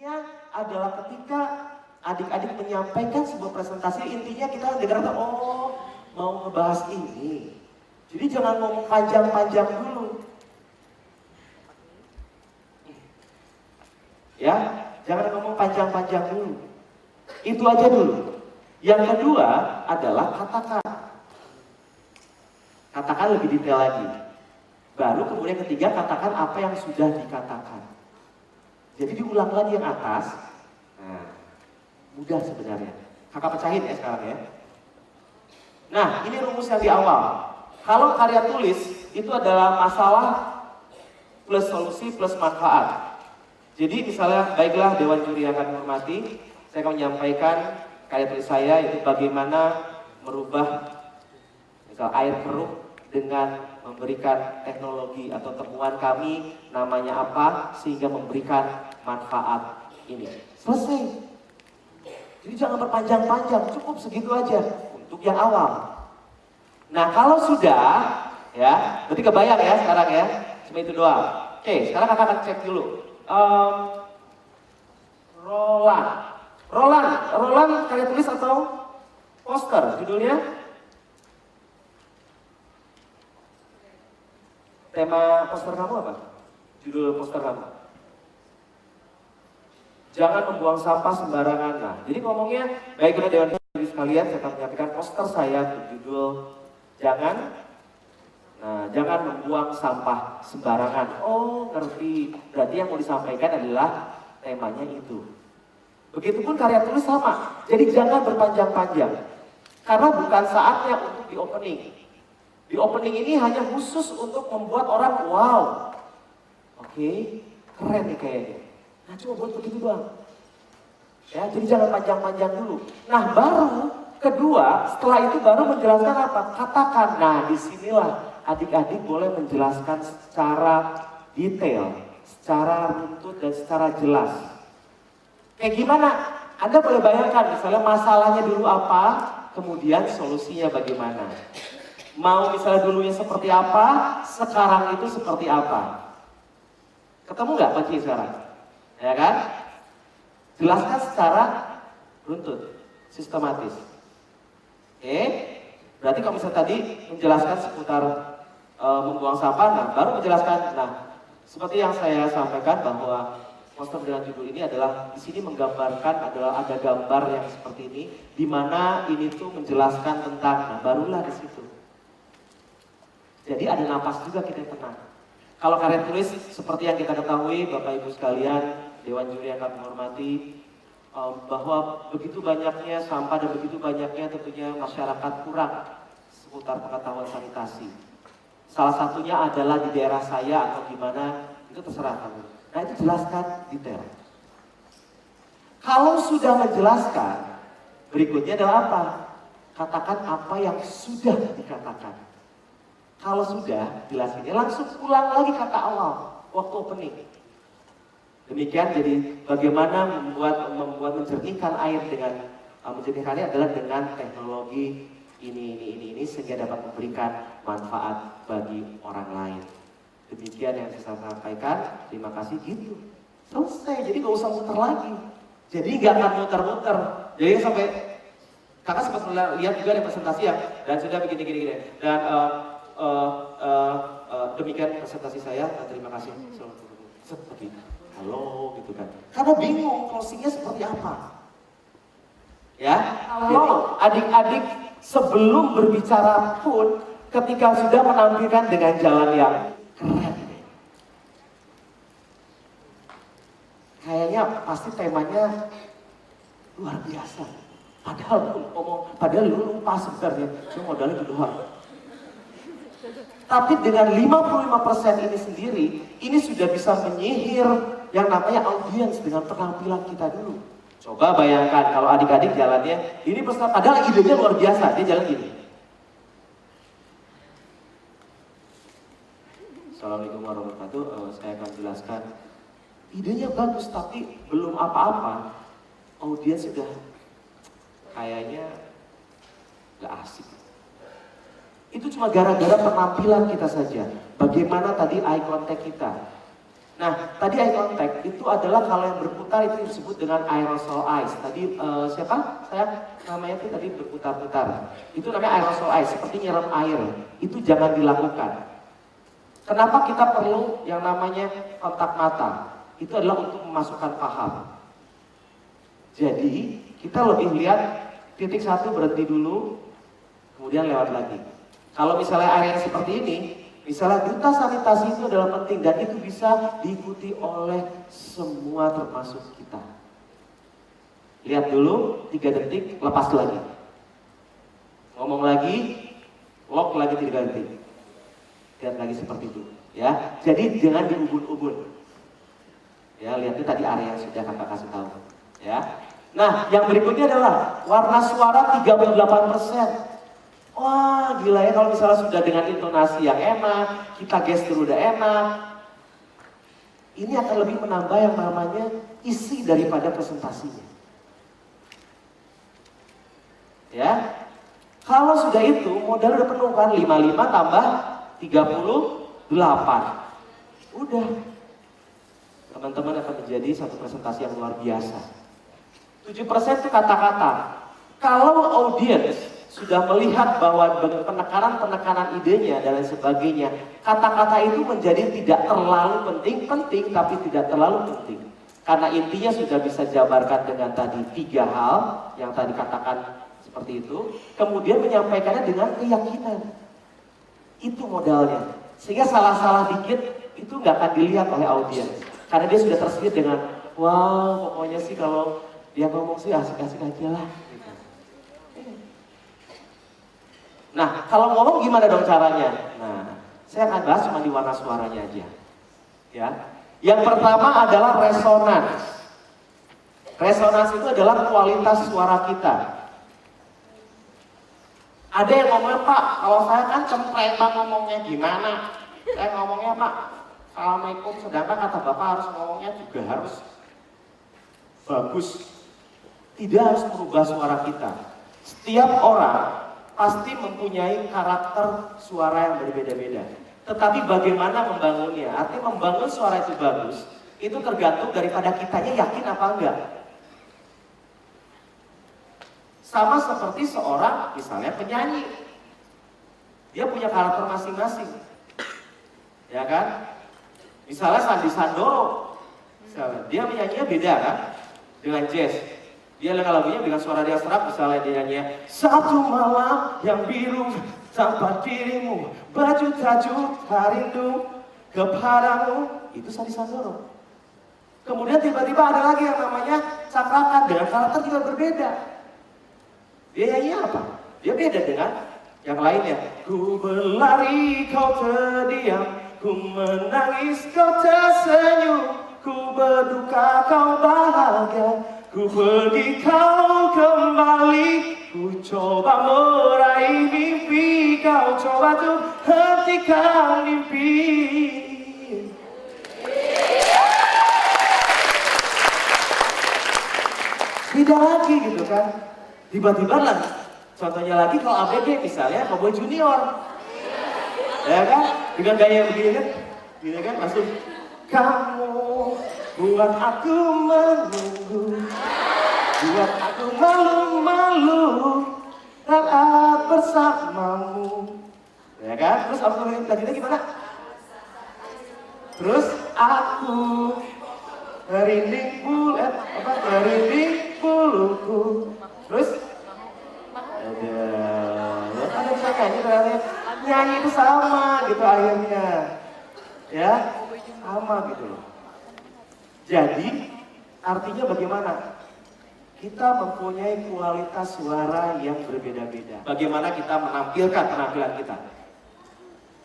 intinya adalah ketika adik-adik menyampaikan sebuah presentasi, intinya kita dengar, oh mau ngebahas ini. Jadi jangan ngomong panjang-panjang dulu. Ya, jangan ngomong panjang-panjang dulu. Itu aja dulu. Yang kedua adalah katakan. Katakan lebih detail lagi. Baru kemudian ketiga, katakan apa yang sudah dikatakan. Jadi diulang lagi yang atas. Nah, mudah sebenarnya. Kakak pecahin ya sekarang ya. Nah, ini rumus yang di awal. Kalau karya tulis itu adalah masalah plus solusi plus manfaat. Jadi misalnya, baiklah Dewan Juri yang akan menghormati, saya akan menyampaikan karya tulis saya itu bagaimana merubah misal air keruh dengan memberikan teknologi atau temuan kami namanya apa sehingga memberikan manfaat ini. Selesai. Jadi jangan berpanjang-panjang, cukup segitu aja untuk yang awal. Nah kalau sudah, ya, berarti kebayang ya sekarang ya, cuma itu doang. Oke, sekarang kakak akan cek dulu. Roland karya tulis atau poster judulnya? Tema poster kamu apa? Judul poster kamu? Jangan membuang sampah sembarangan. Nah, jadi ngomongnya, baiklah Dewan Juri sekalian, saya akan menyampaikan poster saya berjudul jangan membuang sampah sembarangan. Oh, ngerti. Berarti yang mau disampaikan adalah temanya itu. Begitupun karya tulis sama. Jadi jangan berpanjang-panjang. Karena bukan saatnya untuk di opening. Di opening ini hanya khusus untuk membuat orang wow. Oke, keren nih kayaknya. Nah, cuma buat begitu doang. Ya, jadi jangan panjang-panjang dulu. Nah, baru kedua, setelah itu baru menjelaskan apa? Katakan. Nah, disinilah adik-adik boleh menjelaskan secara detail, secara runtut dan secara jelas. Kayak gimana? Anda boleh bayangkan, misalnya masalahnya dulu apa, kemudian solusinya bagaimana. Mau misalnya dulunya seperti apa, sekarang itu seperti apa. Ketemu nggak Pak Ci sekarang? Ya kan? Jelaskan secara runtut, sistematis. Oke? Berarti kalau misalnya tadi menjelaskan seputar membuang sampah, nah baru menjelaskan, nah seperti yang saya sampaikan bahwa poster dengan judul ini adalah di sini menggambarkan adalah ada gambar yang seperti ini, di mana ini tuh menjelaskan tentang, nah barulah di situ. Jadi ada napas juga kita tenang. Kalau karya tulis seperti yang kita ketahui, Bapak Ibu sekalian, Dewan Juri yang kami hormati, bahwa begitu banyaknya sampah dan begitu banyaknya tentunya masyarakat kurang seputar pengetahuan sanitasi. Salah satunya adalah di daerah saya atau di mana, itu terserah kamu. Nah itu jelaskan detail. Kalau sudah menjelaskan, berikutnya adalah apa? Katakan apa yang sudah dikatakan. Kalau sudah jelasinnya, langsung ulang lagi kata awal waktu opening. Demikian, jadi bagaimana membuat menjernihkan air dengan menjernihkannya adalah dengan teknologi ini sehingga dapat memberikan manfaat bagi orang lain. Demikian yang saya sampaikan. Terima kasih gitu. Selesai. Jadi nggak usah muter lagi. Jadi nggak akan muter-muter. Jadi sampai kakak sempat lihat juga di presentasi ya, dan sudah begini. Dan demikian presentasi saya. Terima kasih. Seperti halo gitu kan. Karena bingung closingnya seperti apa. Ya. Kalau adik-adik sebelum berbicara pun ketika sudah menampilkan dengan jalan yang keren, kayaknya pasti temanya luar biasa. Padahal lu lupa sebenarnya, cuma modalnya itu doang. Tapi dengan 55% ini sendiri, ini sudah bisa menyihir yang namanya audiens dengan penampilan kita dulu. Coba bayangkan kalau adik-adik jalannya, ini padahal idenya luar biasa, dia jalan gini. Assalamualaikum warahmatullahi wabarakatuh, saya akan jelaskan. Idenya bagus tapi belum apa-apa, audiens sudah kayaknya gak asik. Itu cuma gara-gara penampilan kita saja. Bagaimana tadi eye contact kita. Nah, tadi eye contact itu adalah kalau yang berputar itu disebut dengan aerosol eyes. Tadi siapa? Saya namanya itu tadi berputar-putar. Itu namanya aerosol eyes, seperti nyiram air. Itu jangan dilakukan. Kenapa kita perlu yang namanya kontak mata? Itu adalah untuk memasukkan paham. Jadi, kita lebih lihat titik satu berhenti dulu, kemudian lewat lagi. Kalau misalnya area seperti ini, misalnya duta sanitasi itu adalah penting dan itu bisa diikuti oleh semua termasuk kita. Lihat dulu 3 detik, lepas lagi. Ngomong lagi, lock lagi 3 detik. Lihat lagi seperti itu, ya. Jadi jangan diubun-ubun. Ya, lihatnya tadi area yang sudah kakak kasih tahu, ya. Nah, yang berikutnya adalah warna suara 38%. Wah, gila ya kalau misalnya sudah dengan intonasi yang enak, kita gestur udah enak. Ini akan lebih menambah yang namanya isi daripada presentasinya. Ya. Kalau sudah itu, modal udah penuh kan, 55 tambah 38. Udah. Teman-teman akan menjadi satu presentasi yang luar biasa. 7% itu kata-kata. Kalau audiens sudah melihat bahwa penekanan-penekanan idenya dan lain sebagainya, kata-kata itu menjadi tidak terlalu penting, tapi tidak terlalu penting. Karena intinya sudah bisa jabarkan dengan tadi 3 hal yang tadi katakan seperti itu, kemudian menyampaikannya dengan keyakinan. Itu modalnya. Sehingga salah-salah dikit itu nggak akan dilihat oleh audiens. Karena dia sudah tersedot dengan, wow, pokoknya sih kalau dia ngomong sih asik-asik aja lah. Nah, kalau ngomong gimana dong caranya? Nah, saya akan bahas cuma di warna suaranya aja. Ya. Yang pertama adalah resonans. Resonans itu adalah kualitas suara kita. Ada yang ngomongnya, Pak, kalau saya kan cempreng Pak ngomongnya gimana? Saya ngomongnya, Pak, Assalamualaikum, sedangkan kata Bapak harus ngomongnya juga harus bagus. Tidak harus merubah suara kita. Setiap orang pasti mempunyai karakter suara yang berbeda-beda. Tetapi bagaimana membangunnya? Artinya membangun suara itu bagus, itu tergantung daripada kitanya yakin apa enggak. Sama seperti seorang misalnya penyanyi. Dia punya karakter masing-masing. Ya kan? Misalnya Sandi Sandoro. Misalnya, dia menyanyinya beda kan? Dengan jazz. Dia lagunya dengan suara dia serak, misalnya dia nyanyi satu malam yang biru tanpa dirimu, berjuta-juta rindu kepadamu. Itu Sandi Sandoro. Kemudian tiba-tiba ada lagi yang namanya Cakrakan dengan karakter juga berbeda. Dia nyanyi apa? Dia beda dengan yang lainnya. Ku berlari kau terdiam, ku menangis kau tersenyum, ku berduka kau bahagia, ku pergi kau kembali, ku coba meraih mimpi, kau coba tuh hentikan mimpi. Beda lagi gitu kan. Tiba-tiba lah, contohnya lagi kalau ABG misalnya, Cowboy Junior. Ya kan? Dengan gaya begini kan? Gini kan? Langsung kamu buat aku menunggu, buat aku malu-malu saat bersamamu. Ya kan? Terus aku lanjutnya gimana? Terus aku merinding buluku. Terus ada bisa nyanyi itu sama gitu akhirnya. Ya, sama gitu loh. Jadi artinya bagaimana? Kita mempunyai kualitas suara yang berbeda-beda. Bagaimana kita menampilkan penampilan kita?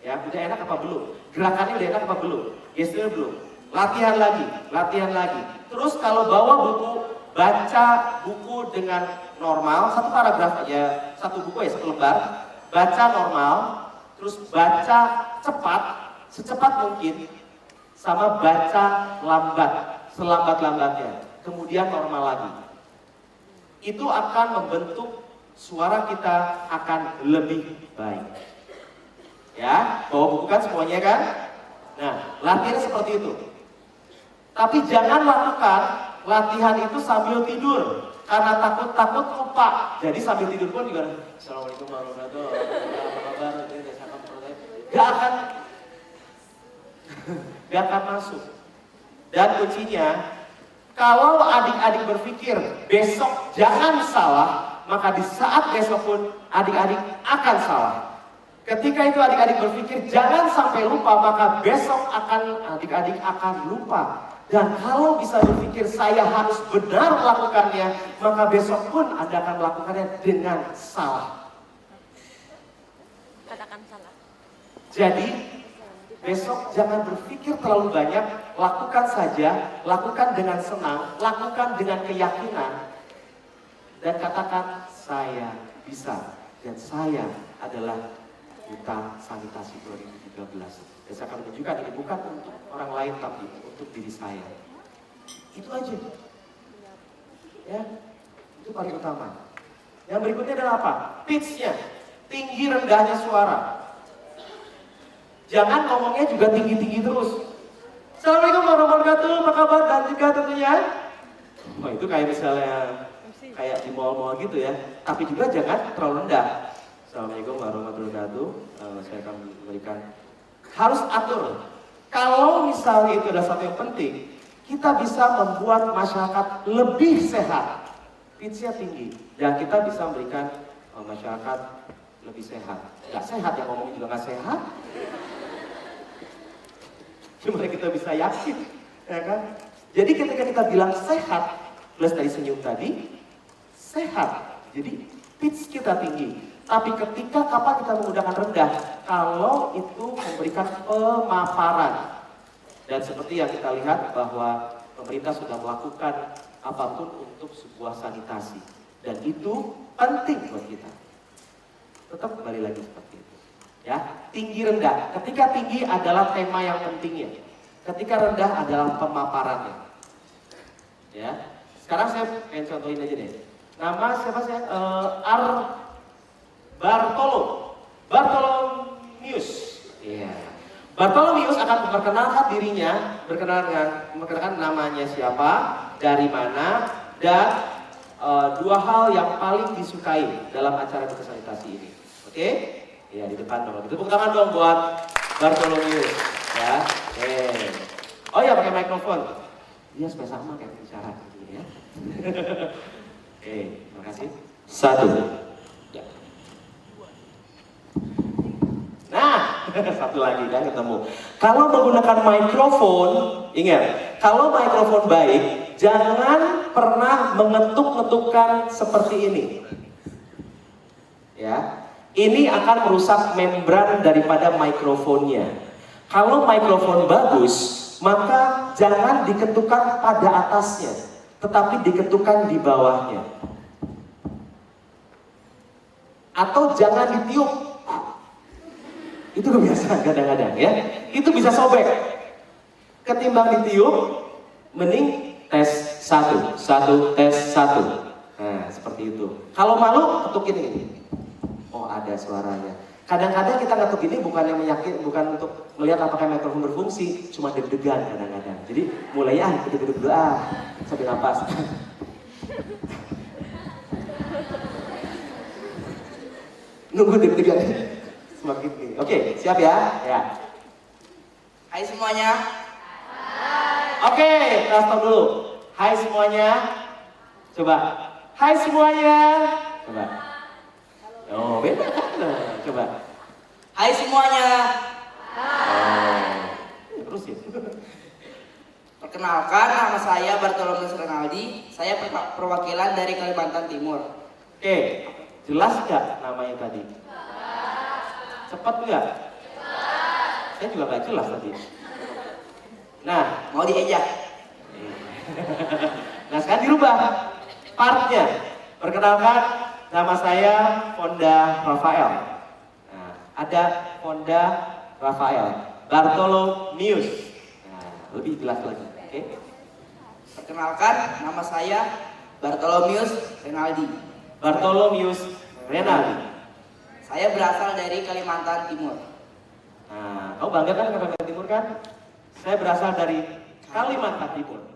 Ya, udah enak apa belum? Gerakannya udah enak apa belum? Gesturnya belum? Latihan lagi. Terus kalau bawa buku, baca buku dengan normal, satu paragraf aja, satu buku ya, satu lembar. Baca normal, terus baca cepat, secepat mungkin, sama baca lambat, selambat-lambatnya. Kemudian normal lagi. Itu akan membentuk suara kita akan lebih baik. Ya, bawa buku kan semuanya kan? Nah, latihannya seperti itu. Tapi jangan lakukan latihan itu sambil tidur. Karena takut lupa. Jadi sambil tidur pun juga, Assalamualaikum warahmatullahi wabarakatuh. Gak akan masuk. Dan kuncinya, kalau adik-adik berpikir besok jangan salah, maka di saat besok pun adik-adik akan salah. Ketika itu adik-adik berpikir jangan sampai lupa, maka besok adik-adik akan lupa. Dan kalau bisa berpikir saya harus benar melakukannya, maka besok pun Anda akan melakukannya dengan salah. Katakan salah. Jadi besok jangan berpikir terlalu banyak, lakukan saja, lakukan dengan senang, lakukan dengan keyakinan, dan katakan saya bisa dan saya adalah duta sanitasi 2013. Dan saya akan menunjukkan ini bukan untuk orang lain tapi untuk diri saya. Itu aja. Ya, itu paling utama. Yang berikutnya adalah apa? Pitch-nya, tinggi rendahnya suara. Jangan ngomongnya juga tinggi-tinggi terus. Assalamualaikum warahmatullahi wabarakatuh, apa kabar? Dan juga tentunya, oh itu kayak misalnya kayak di mall-mall gitu ya. Tapi juga jangan terlalu rendah. Assalamualaikum warahmatullahi wabarakatuh. Saya akan memberikan, harus atur. Kalau misalnya itu adalah satu yang penting, kita bisa membuat masyarakat lebih sehat. Pitch-nya tinggi dan kita bisa memberikan masyarakat lebih sehat. Gak sehat yang ngomongnya juga gak sehat. Cuma kita bisa yakin, ya kan? Jadi ketika kita bilang sehat, plus dari senyum tadi, sehat. Jadi pitch kita tinggi. Tapi ketika kapan kita menggunakan rendah, kalau itu memberikan pemaparan. Dan seperti yang kita lihat bahwa pemerintah sudah melakukan apapun untuk sebuah sanitasi. Dan itu penting buat kita. Tetap kembali lagi seperti itu. Ya, tinggi rendah. Ketika tinggi adalah tema yang pentingnya. Ketika rendah adalah pemaparannya. Ya. Sekarang saya pengen contohin aja deh. Nama siapa saya? Bartolomius. Iya. Bartolomius akan memperkenalkan dirinya, memperkenalkan namanya siapa, dari mana, dan dua hal yang paling disukai dalam acara duta sanitasi ini. Oke? Ya, di depan dong. Tepuk tangan dong buat Bartolomius. Ya. Oh ya, pakai mikrofon. Dia supaya sama kayak bicara gitu ya. Oke, terima kasih. Satu. Ya. Nah, satu lagi kan ketemu. Kalau menggunakan mikrofon, ingat, kalau mikrofon baik, jangan pernah mengetuk-ngetukkan seperti ini. Ya. Ini akan merusak membran daripada mikrofonnya. Kalau mikrofon bagus, maka jangan diketukkan pada atasnya, tetapi diketukkan di bawahnya. Atau jangan ditiup. Itu kebiasaan kadang-kadang ya. Itu bisa sobek. Ketimbang ditiup, mending tes 1, 1, tes 1. Nah, seperti itu. Kalau malu, ketukin ini. Oh, ada suaranya. Kadang-kadang kita ngetuk ini bukan yang bukan untuk melihat apakah mikrofon berfungsi, cuma deg-degan kadang-kadang. Jadi mulainya deg-deg dulu sambil napas. Nunggu deg-degan semakin tinggi. Oke, siap ya? Ya. Hai semuanya. Oke, kita stop dulu. Hai semuanya. Coba. Hai semuanya. Coba. Oh, beda kan? Coba. Hai semuanya. Terus ya. Perkenalkan, nama saya Bartolomius Renaldi. Saya perwakilan dari Kalimantan Timur. Oke, jelas nggak namanya tadi? Cepat nggak? Saya juga nggak jelas tadi. Nah, Mau diejak? nah sekarang dirubah partnya. Perkenalkan, nama saya Fonda Rafael. Nah, ada Fonda Rafael Bartolomius. Nah, lebih jelas lagi. Oke? Perkenalkan, nama saya Bartolomius Renaldi. Bartolomius Renaldi. Saya berasal dari Kalimantan Timur. Nah, kamu bangga kan Kalimantan Timur kan? Saya berasal dari Kalimantan Timur.